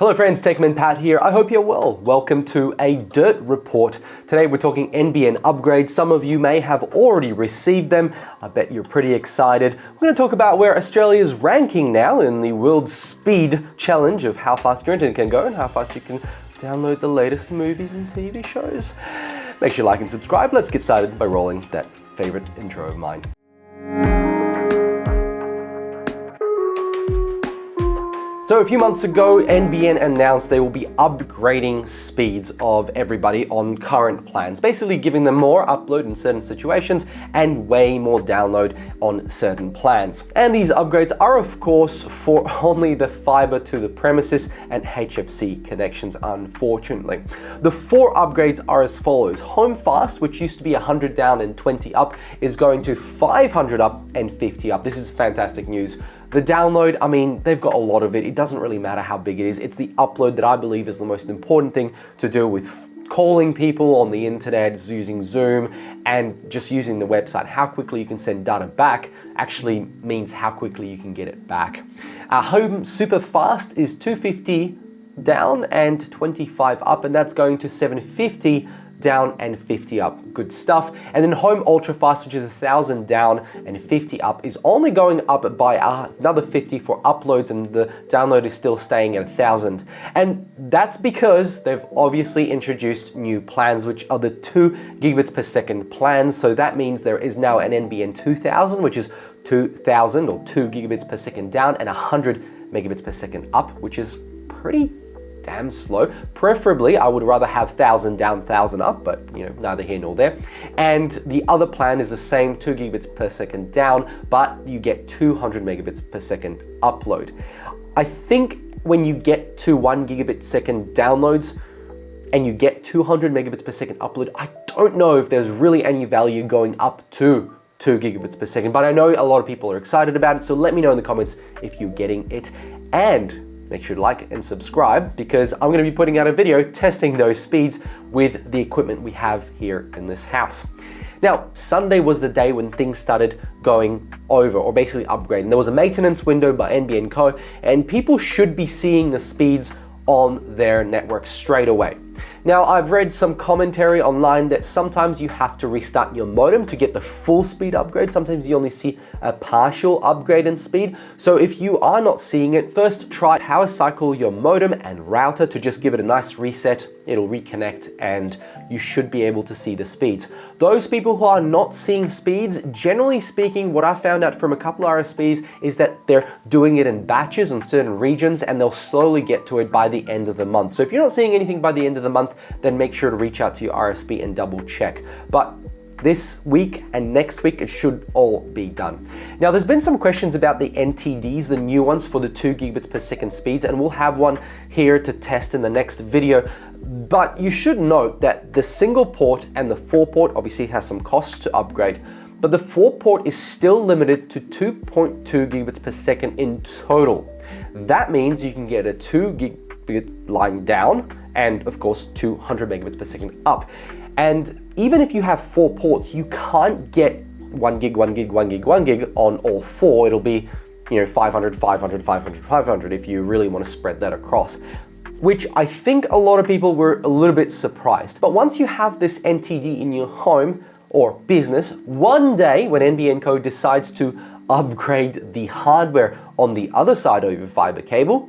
Hello friends, TECHMANPAT here. I hope you're well. Welcome to a Dirt Report. Today we're talking NBN upgrades. Some of you may have already received them. I bet you're pretty excited. We're going to talk about where Australia is ranking now in the World Speed Challenge of how fast your internet can go and how fast you can download the latest movies and TV shows. Make sure you like and subscribe. Let's get started by rolling that favorite intro of mine. So a few months ago, NBN announced they will be upgrading speeds of everybody on current plans, basically giving them more upload in certain situations and way more download on certain plans. And these upgrades are of course for only the fiber to the premises and HFC connections, unfortunately. The 4 upgrades are as follows. Home Fast, which used to be 100 down and 20 up, is going to 500 up and 50 up. This is fantastic news. The download, I mean, they've got a lot of it. It doesn't really matter how big it is. It's the upload that I believe is the most important thing to do with calling people on the internet, using Zoom, and just using the website. How quickly you can send data back actually means how quickly you can get it back. Home Super Fast is 250 down and 25 up, and that's going to 750 down and 50 up. Good stuff. And then Home Ultra Fast, which is 1,000 down and 50 up, is only going up by another 50 for uploads, and the download is still staying at 1,000. And that's because they've obviously introduced new plans, which are the 2 gigabits per second plans. So that means there is now an NBN 2000, which is 2,000 or 2 gigabits per second down and 100 megabits per second up, which is pretty damn slow. Preferably, I would rather have 1,000 down, 1,000 up, but you know, neither here nor there. And the other plan is the same, 2 gigabits per second down, but you get 200 megabits per second upload. I think when you get to 1 gigabit second downloads and you get 200 megabits per second upload, I don't know if there's really any value going up to 2 gigabits per second, but I know a lot of people are excited about it, so let me know in the comments if you're getting it. And make sure to like and subscribe, because I'm going to be putting out a video testing those speeds with the equipment we have here in this house. Now, Sunday was the day when things started going over, or basically upgrading. There was a maintenance window by NBN Co, and people should be seeing the speeds on their network straight away. Now, I've read some commentary online that sometimes you have to restart your modem to get the full speed upgrade. Sometimes you only see a partial upgrade in speed. So if you are not seeing it, first try power cycle your modem and router to just give it a nice reset. It'll reconnect and you should be able to see the speeds. Those people who are not seeing speeds, generally speaking, what I found out from a couple of RSPs is that they're doing it in batches in certain regions, and they'll slowly get to it by the end of the month. So if you're not seeing anything by the end of the month, then make sure to reach out to your RSP and double check. But this week and next week, it should all be done. Now, there's been some questions about the NTDs, the new ones for the 2 gigabits per second speeds, and we'll have one here to test in the next video. But you should note that the single port and the 4 port obviously has some costs to upgrade, but the 4 port is still limited to 2.2 gigabits per second in total. That means you can get a 2 gigabit line down and of course 200 megabits per second up. And even if you have 4 ports, you can't get 1 gig, 1 gig, 1 gig, 1 gig on all 4. It'll be, 500, 500, 500, 500 if you really want to spread that across, which I think a lot of people were a little bit surprised. But once you have this NTD in your home or business, one day when NBN Co decides to upgrade the hardware on the other side of your fiber cable,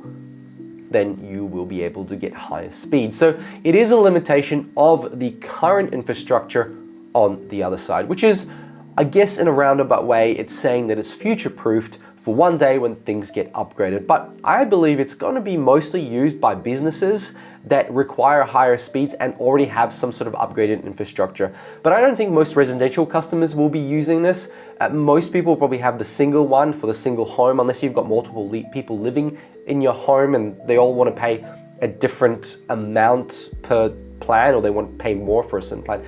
then you will be able to get higher speed. So it is a limitation of the current infrastructure on the other side, which is, I guess in a roundabout way, it's saying that it's future-proofed for one day when things get upgraded. But I believe it's going to be mostly used by businesses that require higher speeds and already have some sort of upgraded infrastructure. But I don't think most residential customers will be using this. Most people probably have the single one for the single home, unless you've got multiple people living in your home and they all want to pay a different amount per plan, or they want to pay more for a certain plan.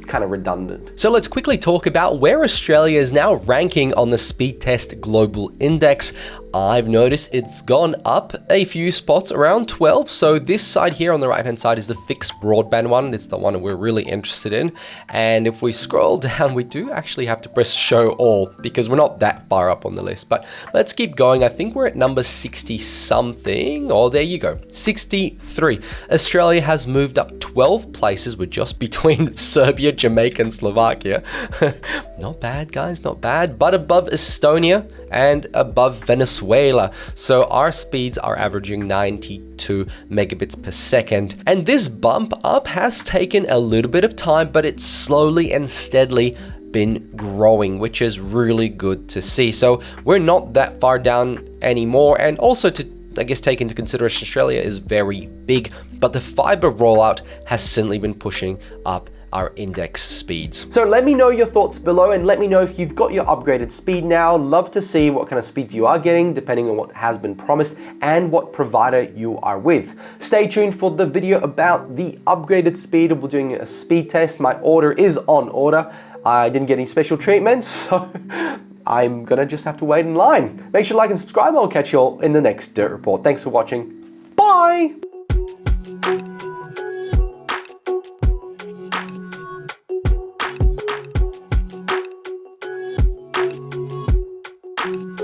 kind of redundant. So let's quickly talk about where Australia is now ranking on the Speed Test Global Index. I've noticed it's gone up a few spots, around 12. So this side here on the right hand side is the fixed broadband one. It's the one we're really interested in. And if we scroll down, we do actually have to press show all because we're not that far up on the list. But let's keep going. I think we're at number 60 something. Oh, there you go. 63. Australia has moved up 12 places. We're just between Serbia, Jamaica, and Slovakia. Not bad, guys, not bad. But above Estonia and above Venezuela. So our speeds are averaging 92 megabits per second. And this bump up has taken a little bit of time, but it's slowly and steadily been growing, which is really good to see. So we're not that far down anymore. And also to, I guess, take into consideration, Australia is very big, but the fiber rollout has certainly been pushing up our index speeds. So let me know your thoughts below and let me know if you've got your upgraded speed now. Love to see what kind of speeds you are getting depending on what has been promised and what provider you are with. Stay tuned for the video about the upgraded speed. We're doing a speed test. My order is on order. I didn't get any special treatment, so I'm gonna just have to wait in line. Make sure to like and subscribe. I'll catch you all in the next Dirt Report. Thanks for watching. Bye! Thank you.